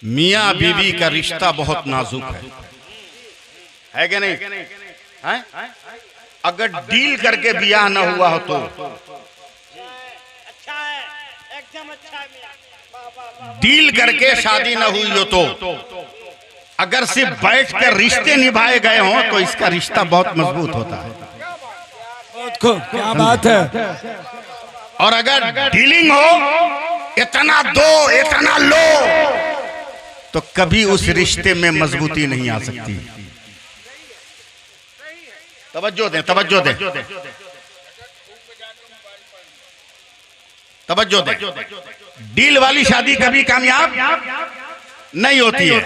मियाँ बीवी का रिश्ता बहुत नाजुक है कि नहीं? है? अगर डील करके ब्याह ना हुआ हो तो अच्छा है, एकदम अच्छा है मियां। डील करके शादी ना हुई हो तो अगर सिर्फ बैठ कर रिश्ते निभाए गए हों तो इसका रिश्ता बहुत मजबूत होता है। क्या बात है। और अगर डीलिंग हो, इतना दो इतना लो, तो कभी उस रिश्ते में मजबूती नहीं आ सकती। तवज्जो दें, तवज्जो दें, तवज्जो दें। डील वाली शादी कभी कामयाब नहीं होती है।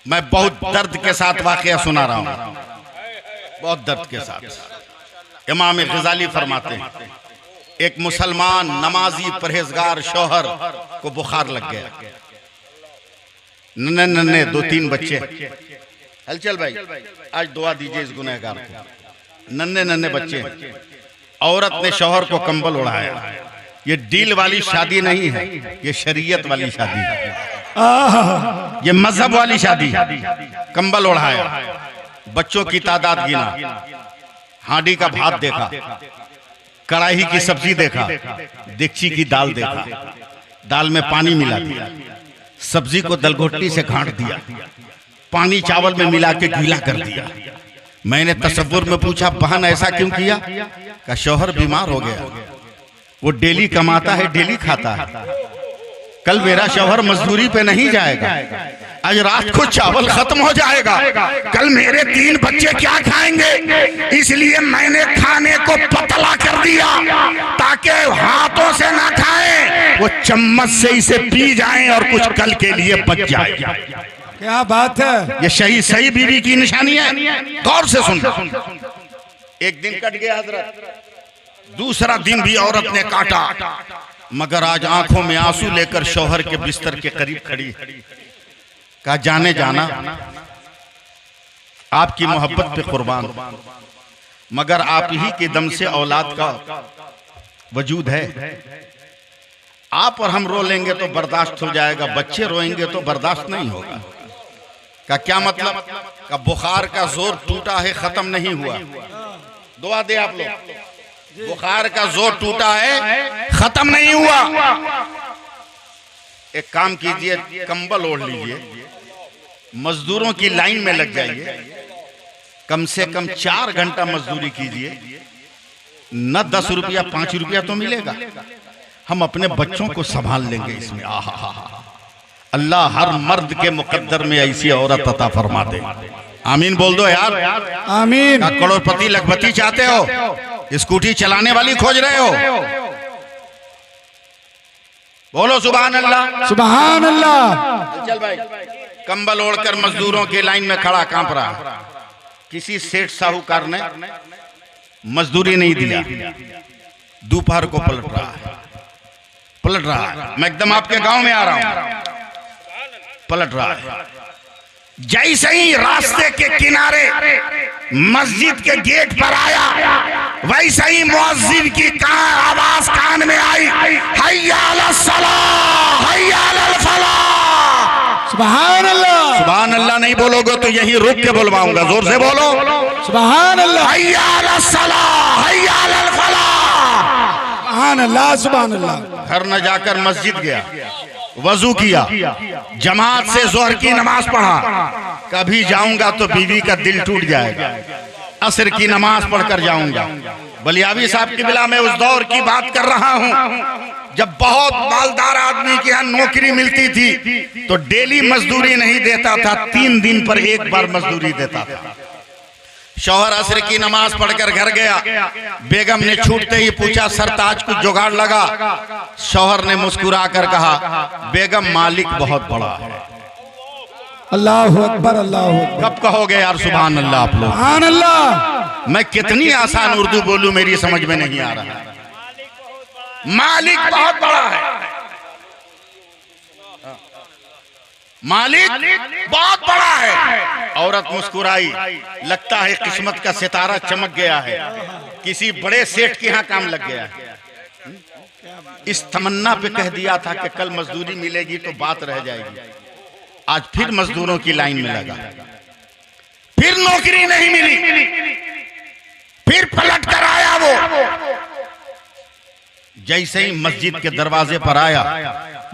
मैं बहुत दर्द के साथ वाकया सुना रहा हूं, बहुत दर्द के साथ। इमाम गजाली फरमाते हैं, एक मुसलमान नमाजी परहेजगार शौहर को बुखार लग गया। नन्हे नन्हे 2-3 बच्चे। हलचल भाई आज दुआ दीजिए इस गुनहगार को। नन्हे नन्हे बच्चे। औरत ने शौहर को कंबल ओढ़ाया। ये डील वाली शादी नहीं है, ये शरीयत वाली शादी है, ये मजहब वाली शादी है। कंबल ओढ़ाया, बच्चों की तादाद गिना, हांडी का भात देखा, कढ़ाई की सब्जी देखा, देगची की दाल देखा, दाल में पानी मिला दिया, सब्जी को दलघोटनी से घाट दिया, पानी चावल में मिला के गीला कर दिया। मैंने तसव्वुर में पूछा, बहन ऐसा क्यों किया? का शौहर बीमार हो गया, वो डेली कमाता है, डेली खाता है। कल मेरा शौहर मजदूरी पे नहीं जाएगा, आज रात को चावल खत्म हो जाएगा, कल मेरे 3 बच्चे क्या खाएंगे? इसलिए मैंने खाने को पतला कर दिया ताकि हाथों से ना खाएं, वो चम्मच से इसे पी जाएं और कुछ कल के लिए बच जाए। क्या बात है। ये सही बीवी की निशानी है। गौर से सुन। एक दिन कट गया हजरत, दूसरा दिन भी औरत ने काटा, मगर आज आंखों में आंसू लेकर शौहर के बिस्तर के करीब खड़ी। कहा, जाने जाना आपकी मोहब्बत पे कुर्बान, मगर आप ही के दम से औलाद का वजूद है। आप और हम रो लेंगे तो बर्दाश्त हो जाएगा, बच्चे रोएंगे तो बर्दाश्त नहीं होगा। का क्या मतलब? का बुखार का जोर टूटा है, खत्म नहीं हुआ। दुआ दे आप लोग। बुखार का जोर टूटा है, खत्म नहीं हुआ। एक काम कीजिए, कंबल ओढ़ लीजिए, मजदूरों की लाइन में लग जाइए, कम से कम 4 घंटा मजदूरी कीजिए, न 10 रुपया 5 रुपया तो मिलेगा। हम अपने बच्चों को संभाल लेंगे इसमें। आहा, अल्लाह हर मर्द के मुकद्दर में ऐसी औरत अता फरमा दे। आमीन बोल दो यार, आमीन। करोड़पति लखपति चाहते हो, स्कूटी चलाने वाली खोज रहे हो, बोलो सुभान अल्लाह, सुभान अल्लाह। चल भाई। कंबल ओढ़कर मजदूरों के लाइन में खड़ा कांप रहा। किसी सेठ साहूकार ने मजदूरी नहीं दिया, दोपहर को पलट रहा है। मैं एकदम आपके गांव में आ रहा हूं, पलट रहा है। जैसे ही रास्ते के किनारे मस्जिद के गेट पर आया, वैसे ही मुअज्जिन की आवाज कान में आई, हय्या अलस सलाह, हय्या अलल फलाह। सुभान अल्लाह। सुभान अल्लाह नहीं बोलोगे तो यही रुक के बुलवाऊंगा, जोर से बोलो सुभान अल्लाह। हय्या अलस सलाह, हय्या अलल फलाह। सुभान अल्लाह, सुभान अल्लाह। घर न जाकर मस्जिद गया, वजू किया, जमात से जोहर की नमाज पढ़ा। कभी जाऊंगा तो बीवी का दिल टूट जाएगा, असर की नमाज पढ़कर जाऊंगा। बलियावी साहब की बिला में उस दौर की बात कर रहा हूं जब बहुत मालदार आदमी के यहाँ नौकरी मिलती थी तो डेली मजदूरी नहीं देता था, 3 दिन पर एक बार मजदूरी देता था। शौहर असर की नमाज पढ़कर घर गया, बेगम ने छूटते ही पूछा, सर ताज कुछ जुगाड़ लगा? शौहर ने मुस्कुरा कर कहा, बेगम मालिक बहुत बड़ा है। अल्लाहु अकबर, अल्लाहु अकबर। कब कहोगे यार सुभान अल्लाह आप लोग? सुभान अल्लाह। मैं कितनी आसान उर्दू बोलूं, मेरी समझ में नहीं आ रहा। मालिक बहुत बड़ा है, मालिक बहुत बड़ा है। औरत मुस्कुराई, लगता है किस्मत का सितारा चमक गया है, किसी बड़े सेठ के यहाँ काम लग गया है। इस तमन्ना पे कह दिया था कि कल मजदूरी मिलेगी तो बात रह जाएगी। आज फिर मजदूरों की लाइन में लगा, फिर नौकरी नहीं मिली, फिर पलट कर आया वो। जैसे ही मस्जिद के दरवाजे पर आया,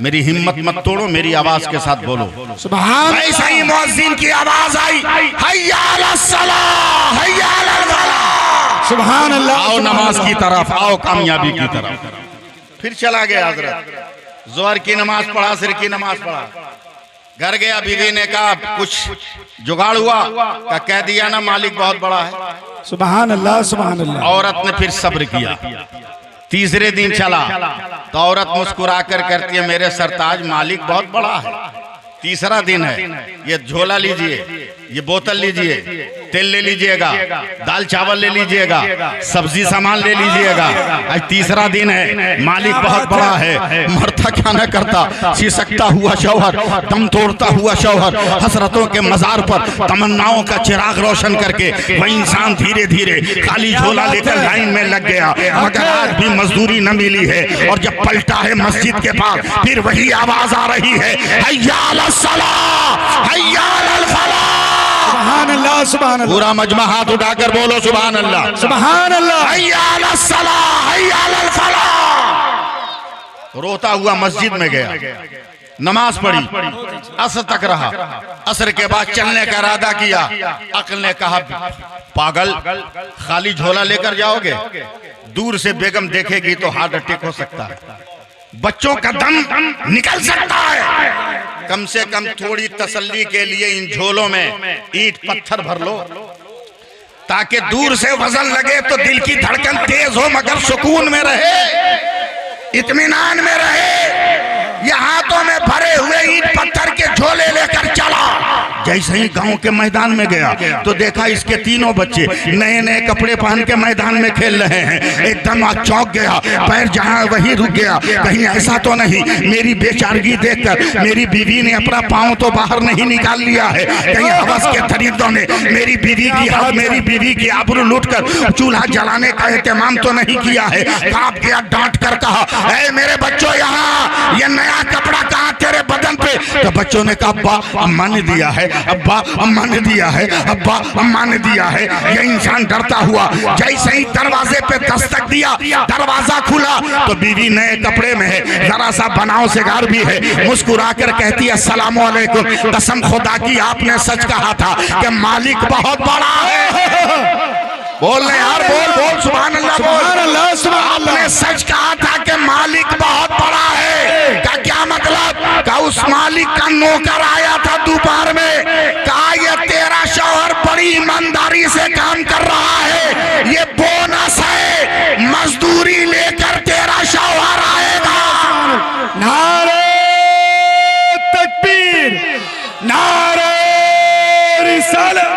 मेरी हिम्मत मत तोड़ो, मेरी आवाज के साथ बोलो सुभान। वैसे ही मुअज्जिन की आवाज आई, हय्या अलस सलाह, हय्या अलल फलाह। सुभान अल्लाह। आओ नमाज की तरफ, आओ कामयाबी की तरफ। फिर चला गया हजरत, जोहर की नमाज पढ़ा, असर की नमाज पढ़ा, घर गया। बीवी ने कहा कुछ जुगाड़ हुआ? का कह दिया ना मालिक बहुत बड़ा है। सुभान अल्लाह सुभान अल्लाह। औरत ने फिर सब्र किया। तीसरे दिन चला तो औरत मुस्कुरा कर कहती है मेरे सरताज मालिक बहुत बड़ा है। तीसरा दिन है, ये झोला लीजिए, ये बोतल लीजिए, तेल ले लीजिएगा, दाल चावल ले लीजिएगा, सब्जी सामान ले लीजिएगा। आज तीसरा दिन है, मालिक बहुत बड़ा है। मरता क्या न करता, सिसकता हुआ शौहर, दम तोड़ता हुआ शौहर, हसरतों के मजार पर तमन्नाओं का चिराग रोशन करके वह इंसान धीरे धीरे खाली झोला लेकर लाइन में लग गया। मगर आज भी मजदूरी न मिली है। और जब पलटा है मस्जिद के पास, फिर वही आवाज आ रही है, हय्या अलस सलाह, हय्या अलल फलाह। सुभान अल्लाह सुभान अल्लाह। पूरा मजमा हाथ उठाकर बोलो सुभान अल्लाह, सुभान अल्लाह। हय्या अलस सलाह, हय्या अलल फलाह। रोता हुआ मस्जिद में गया, नमाज पढ़ी, असर तक रहा। असर के बाद चलने का इरादा किया। अक्ल ने कहा पागल, खाली झोला लेकर जाओगे, दूर से बेगम देखेगी तो हार्ट अटैक हो सकता है, बच्चों का दम निकल सकता है। कम से कम थोड़ी तसल्ली के लिए इन झोलों में ईंट पत्थर भर लो, ताकि दूर से वजन लगे तो दिल की धड़कन तेज हो, मगर सुकून में रहे, इत्मीनान में रहे। ये हाथों में भरे हुए ईंट पत्थर के झोले लेकर चला। जैसे ही गांव के मैदान में गया तो देखा इसके तीनों बच्चे नए नए कपड़े पहन के मैदान में खेल रहे हैं। एकदम आज चौंक गया, पैर जहां वहीं रुक गया। कहीं ऐसा तो नहीं मेरी बेचारगी देखकर मेरी बीवी ने अपना पांव तो बाहर नहीं निकाल लिया है? कहीं हवस के दरिंदों ने मेरी बीवी की आबरू लूटकर चूल्हा जलाने का एहतमाम तो नहीं किया है? कांप गया, डांट कर कहा, ऐ मेरे बच्चों, यहाँ ये नया कपड़ा कहाँ तेरे बदन पे? तो बच्चों ने कहा अब्बा अम्मा ने दिया है, अब्बा अम्मा ने दिया है, अब्बा अम्मा ने दिया है। ये इंसान डरता हुआ जैसे ही दरवाजे पे दस्तक दिया, दरवाजा खुला तो बीवी नए कपड़े में है, जरा सा बनाव से घर भी है, मुस्कुरा कर कहती है अस्सलाम वालेकुम। कसम खुदा की आपने सच कहा था कि मालिक बहुत बड़ा है। बोल रहे यार, बोल बोल सुभान अल्लाह, सुभान अल्लाह सुभान अल्लाह। आपने सच कहा था कि मालिक बहुत बड़ा है। का क्या मतलब? का उस मालिक का नौकर आया था दोपहर में, कहा ये तेरा शौहर बड़ी ईमानदारी से काम कर रहा है, ये बोनस है, मजदूरी लेकर तेरा शौहर आएगा। नारे तकबीर, नारे रिसालत।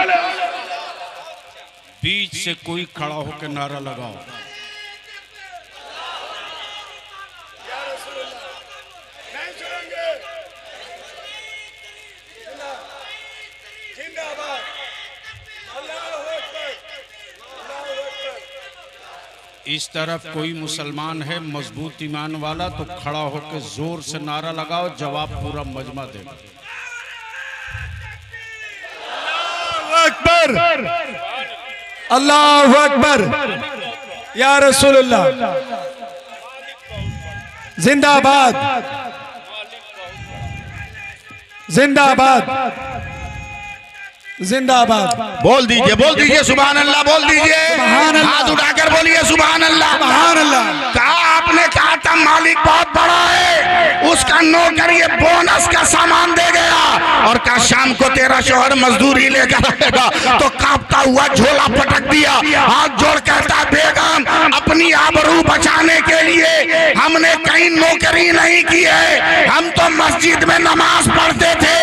बीच से कोई खड़ा होकर नारा लगाओ। इस तरफ कोई मुसलमान है मजबूत ईमान वाला तो खड़ा होकर जोर से नारा लगाओ, जवाब पूरा मजमा देगा। अकबर, अल्लाह अकबर, या रसूलुल्लाह, जिंदाबाद जिंदाबाद जिंदाबाद। बोल दीजिए सुभान अल्लाह, बोल दीजिए, हाथ उठाकर बोलिए सुभान अल्लाह, सुभान अल्लाह। कहा आपने कहा था मालिक बहुत बड़ा है, उसका नौकर ये बोनस का सामान दे गया और कहा शाम को तेरा शौहर मजदूरी लेकर आएगा। तो कांपता हुआ झोला पटक दिया, हाथ जोड़ कहता बेगम अपनी आबरू बचाने के लिए हमने कहीं नौकरी नहीं की है, हम तो मस्जिद में नमाज पढ़ते थे,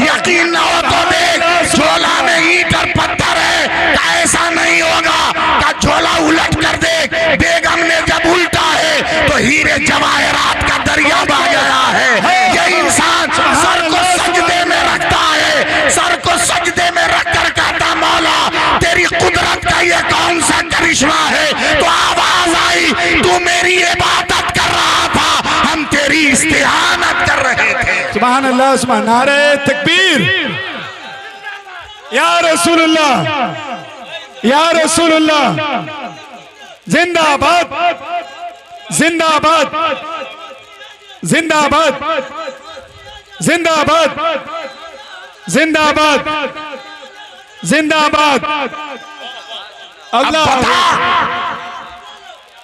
यकीन न हो तो देख झोला में ईंट और पत्थर है, ऐसा नहीं होगा। का झोला उलट कर देख, बेगम ने जब उल्टा है तो हीरे जवाहरात का दरिया बह गया है। ये इंसान सर को सजदे में रखता है, सर को सजदे में रखकर कहता मौला तेरी कुदरत का ये कौन सा करिश्मा है? तो आवाज आई, तू मेरी इबादत कर रहा था तेरी इस्तिआनत कर रहे थे। सुभान अल्लाह, सुभान, नारे तकबीर, या रसूलुल्लाह, या रसूलुल्लाह, जिंदाबाद, जिंदाबाद, जिंदाबाद, जिंदाबाद, जिंदाबाद, जिंदाबाद। अल्लाह,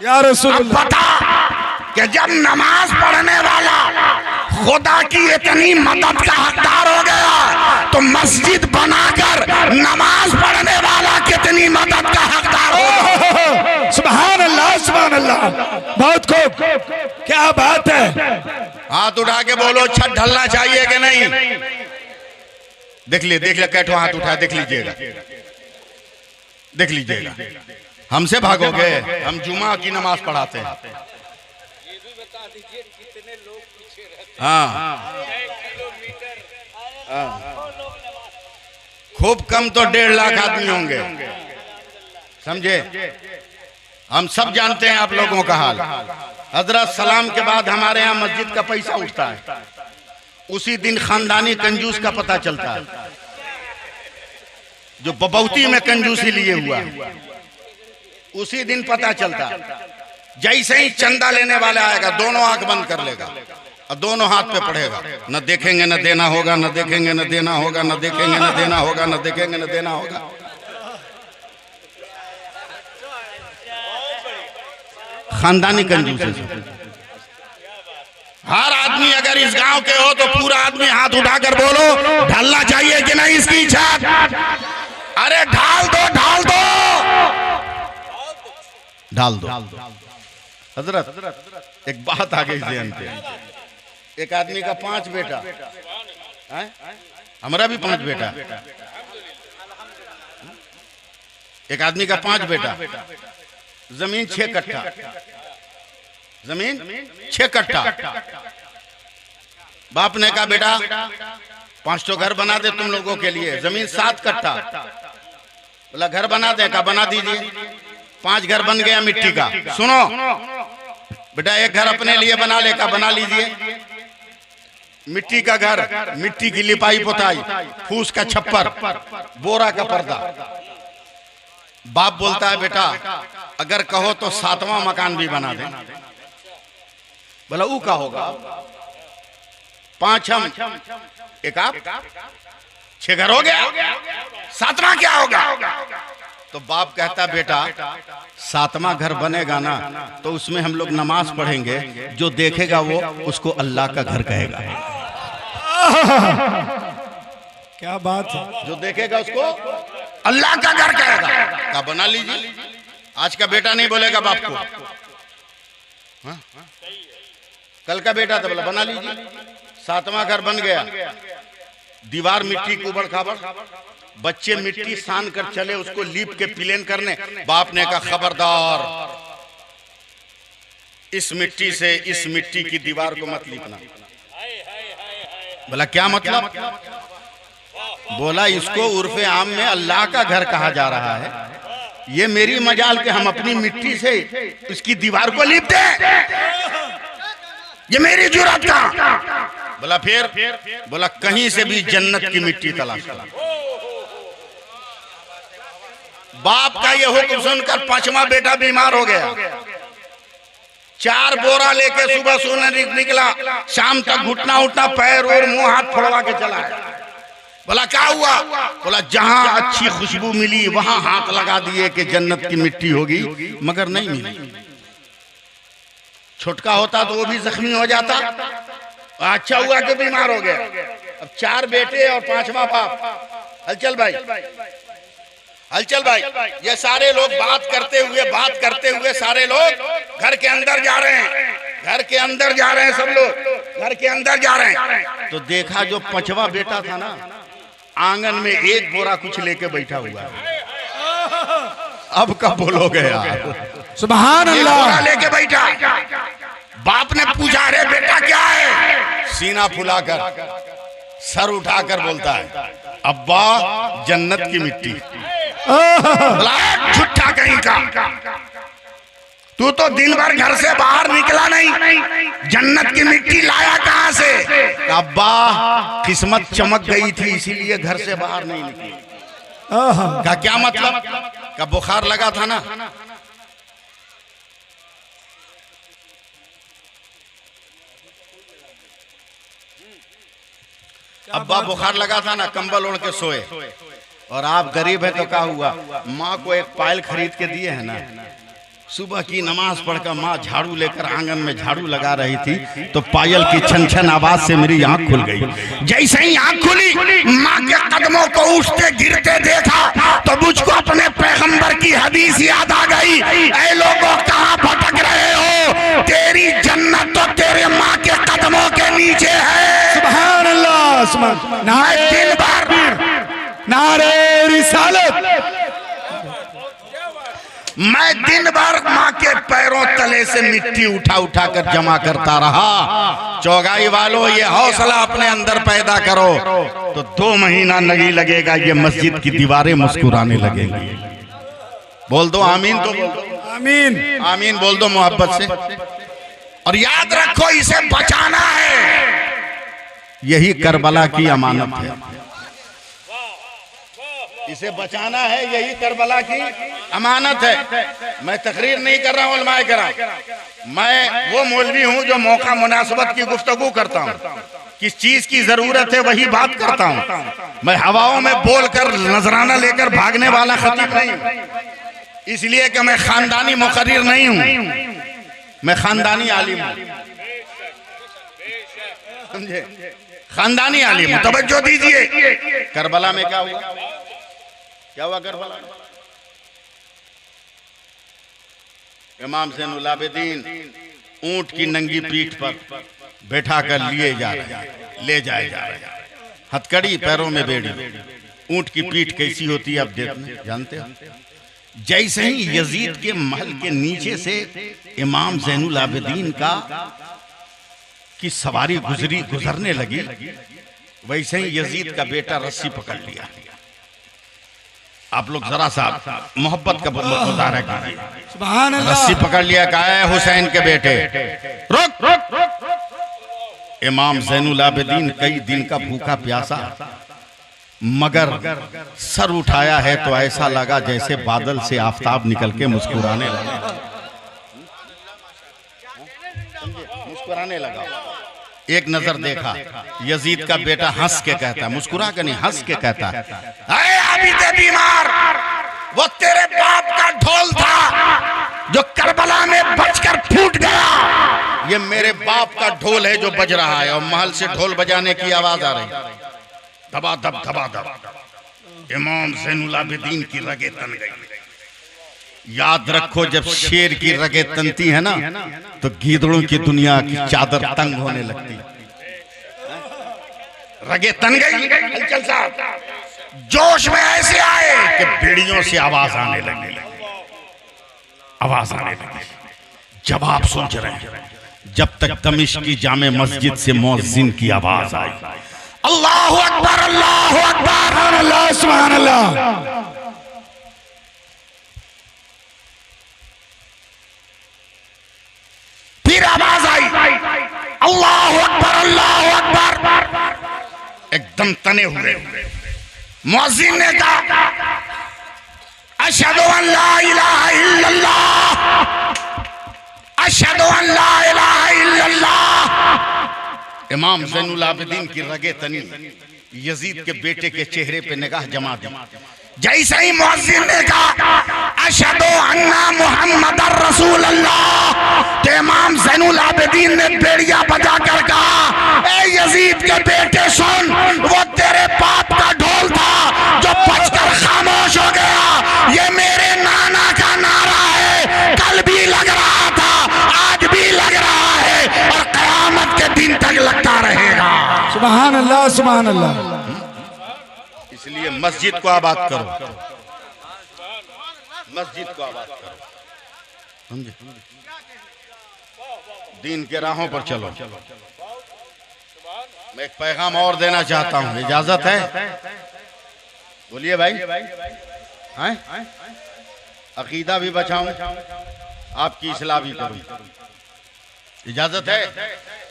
या रसूलुल्लाह, बता कि जब नमाज पढ़ने वाला खुदा की इतनी मदद का हकदार हो गया तो मस्जिद बनाकर नमाज पढ़ने वाला कितनी मदद का हकदार होगा। सुभान अल्लाह, सुभान अल्लाह, बहुत खूब, क्या बात है। हाथ उठा के बोलो, छत ढलना चाहिए कि नहीं। देख लीजिए कैठो हाथ उठा, देख लीजिएगा, देख लीजिएगा। हमसे भागोगे, हम जुमा की नमाज पढ़ाते हैं। हाँ, खूब कम तो 1.5 लाख आदमी होंगे, समझे। हम सब जानते हैं आप लोगों का हाल। हजरत सलाम के बाद हमारे यहाँ मस्जिद का पैसा उठता है, उसी दिन खानदानी कंजूस का पता चलता है, जो बबौती में कंजूसी लिए हुआ है, उसी दिन पता चलता है। जैसे ही चंदा लेने वाला आएगा, दोनों आंख बंद कर लेगा और दोनों हाथ पे पड़ेगा, न देखेंगे न देना होगा, न देखेंगे न देना होगा, न देखेंगे न देना होगा, न देखेंगे न देना होगा। खानदानी कंजूसी। हर आदमी अगर इस गांव के हो तो पूरा आदमी हाथ उठाकर बोलो, ढलना चाहिए कि नहीं इसकी छत। अरे ढाल दो, ढाल दो, ढाल दो। हजरत एक बात आ गई ज़हन पे। एक आदमी का 5 बेटा है, हमारा भी 5 बेटा। एक आदमी का 5 बेटा, जमीन 6 कट्ठा, जमीन 6 कट्ठा। बाप ने कहा बेटा 5 तो घर बना दे तुम लोगों के लिए, जमीन 7 कट्ठा। बोला घर बना दे, कहा बना दीजिए। 5 घर बन गया मिट्टी का। सुनो बेटा, एक घर अपने लिए बना ले, का बना लीजिए। मिट्टी का घर, मिट्टी की लिपाई पोताई, फूस का छप्पर, बोरा का पर्दा। बाप बोलता है बेटा अगर कहो तो 7वां मकान भी बना दे। बोला वो का होगा, 5 हम, एक आप, 6 घर हो गया, 7वां क्या होगा। तो बाप कहता बेटा 7वां घर बनेगा ना तो उसमें हम लोग नमाज पढ़ेंगे, जो देखेगा वो उसको अल्लाह का घर कहेगा। क्या बात है। जो देखेगा उसको अल्लाह का घर कहेगा। का बना लीजिए। आज का बेटा नहीं बोलेगा बाप को। हाँ? कल का बेटा था, बोला बना लीजिए। 7वां घर बन गया, दीवार मिट्टी की उबड़ खाबड़, बच्चे मिट्टी सान कर चले उसको लीप के प्लेन करने। बाप ने कहा खबरदार, इस मिट्टी से इस मिट्टी की दीवार को मत लीपना। बोला क्या मतलब। बोला इसको उर्फे आम में अल्लाह का घर कहा जा रहा है, ये मेरी मजाल के हम अपनी मिट्टी से इसकी दीवार को लीप दें, ये मेरी जुर्रत का। बोला फिर, बोला कहीं से भी जन्नत की मिट्टी तलाश करो। बाप का ये हुक्म सुनकर 5वां बेटा बीमार हो गया। 4 बोरा लेके सुबह सोने निकला, शाम तक घुटना उठना, पैर और मुंह हाथ फोड़वा के चला है। बोला क्या हुआ। बोला जहां अच्छी खुशबू मिली वहां हाथ लगा दिए कि जन्नत की मिट्टी होगी, मगर नहीं मिली। छोटका होता तो वो भी जख्मी हो जाता। अच्छा हुआ कि बीमार हो गया। अब 4 बेटे और 5वां बाप। हलचल भाई, हलचल भाई, ये सारे लोग बात करते हुए सारे लोग घर के अंदर जा रहे हैं, घर के अंदर जा रहे हैं, सब लोग घर के अंदर जा रहे हैं। तो देखा जो 5वां बेटा था ना, आंगन में 1 बोरा कुछ लेके बैठा हुआ है। अब कब बोलोगे यार। सुभान अल्लाह। लेके बैठा। बाप ने पूछा अरे बेटा क्या है। सीना फुलाकर सर उठाकर बोलता है अब्बा जन्नत की मिट्टी। झूठा कहीं का, तू तू तो दिन भर घर से बाहर निकला नहीं, जन्नत की मिट्टी लाया कहां से? अब्बा किस्मत चमक गई थी इसीलिए घर से बाहर नहीं निकली। का क्या मतलब? का बुखार लगा था ना, अब्बा बुखार लगा था ना, कंबल ओढ़ के सोए। और आप गरीब है तो क्या हुआ, माँ को एक पायल खरीद के दिए है ना। सुबह की नमाज पढ़कर माँ झाड़ू लेकर आंगन में झाड़ू लगा रही थी तो पायल की छन छन आवाज से मेरी आंख खुल गई। जैसे ही आंख खुली, माँ के कदमों को उठते गिरते देखा तो मुझको अपने पैगंबर की हदीस याद आ गई, ऐ लोगों कहाँ भटक रहे हो, तेरी जन्नत तो तेरे माँ के कदमों के नीचे है। सुभान अल्लाह, सुभान। नारे दिन भर नारे रिसालत। मैं दिन भर माँ के पैरों तले से मिट्टी उठा उठा कर जमा करता रहा। चौगाई वालों, ये हौसला अपने अंदर पैदा करो तो 2 महीना नहीं लगेगा, ये मस्जिद की दीवारें मुस्कुराने लगेंगी। बोल दो आमीन, तो बोल दो आमीन, आमीन बोल दो मोहब्बत से। और याद रखो, इसे बचाना है। यही करबला की अमानत है, इसे बचाना है, यही करबला की अमानत है। मैं तकरीर नहीं कर रहा हूँ उलमाए किराम, मैं वो मौलवी हूँ जो मौका मुनासबत की गुफ्तगू करता हूँ। किस चीज की जरूरत है वही बात करता हूँ। मैं हवाओं में बोलकर नजराना लेकर भागने वाला खतीब नहीं हूँ, इसलिए कि मैं खानदानी मुकर्रिर नहीं हूँ, मैं खानदानी आलिम हूँ, समझे, खानदानी आलिम हूँ। तवज्जो दीजिए। करबला में क्या हुआ, क्या हुआ करबला? इमाम ज़ैनुल आबिदीन ऊंट की नंगी पीठ पर बैठा कर लिए जा रहे हैं, ले जाए जा रहे हैं, हथकड़ी पैरों में बेड़ी। ऊंट की पीठ कैसी होती है आप जानते हो? जैसे ही यजीद के महल के नीचे से इमाम ज़ैनुल आबिदीन का की सवारी गुजरने लगी, वैसे ही यजीद का बेटा रस्सी पकड़ लिया। आप लोग जरा सा मोहब्बत का मुजाहरा कीजिए। सुभान अल्लाह। रस्सी पकड़ लिया, कहा है हुसैन के बेटे रुक रुक। इमाम ज़ैनुल आबिदीन कई दिन का भूखा प्यासा, मगर सर उठाया है तो ऐसा लगा जैसे बादल से आफताब निकल के मुस्कुराने लगा, मुस्कुराने लगा। एक नजर देखा, यजीद का बेटा हंस के कहता, मुस्कुरा कर नहीं हंस के कहता, अरे आबिद बीमार, वो तेरे बाप का ढोल था जो करबला में बजकर फूट गया। ये मेरे बाप का ढोल है जो बज रहा है, और महल से ढोल बजाने की आवाज आ रही, दबा दब दबा दब। इमाम ज़ैनुल आबिदीन की रगें तन गई। याद रखो, जब शेर की रगें तनती है ना तो गीदड़ों की दुनिया की चादर तंग होने लगती। रगें तन गई। हलचल साहब जोश में ऐसे आए कि बेड़ियों से आवाज आने लगी, आवाज आने लगी। जब आप सोच रहे हैं, जब तक दमिश्क की जामे मस्जिद से मुअज्जिन की आवाज आई, अल्लाहु अकबर, अल्लाहु अकबर, अल्लाह, सुभान अल्लाह। फिर आवाज आई, अल्लाहु अकबर, अल्लाहु अकबर। एकदम तने हुए। मुअज्जिन ने कहा, अशहदु अन ला इलाहा इल्लल्लाह, अशहदु अन ला इलाहा इल्लल्लाह। इमाम ज़ैनुल आबिदीन की रगें तनी, यजीद के बेटे के चेहरे पे निगाह जमा दी। जैसे ही मुअज्जिन ने कहा, अशहदु अन्ना मुहम्मदर रसूलुल्लाह, तो इमाम ज़ैनुल आबिदीन ने बेड़िया बजा कर कहा, ए यजीद के बेटे सुन, वो तेरे बाप का ढोल था जो बजकर खामोश हो गया। ये मेरे नाना का नारा है, कल भी लग रहा था, आज भी लग रहा है, और कयामत के दिन तक लगता रहेगा। सुभान अल्लाह, सुभान अल्लाह। इसलिए मस्जिद को आबाद करो, मस्जिद को आबाद करो, समझे? दीन के राहों पर चलो। मैं एक पैगाम और देना चाहता हूं, इजाजत है? बोलिए भाई। हैं? अकीदा भी बचाऊं, आपकी इस्लाह भी करूं। इजाजत है?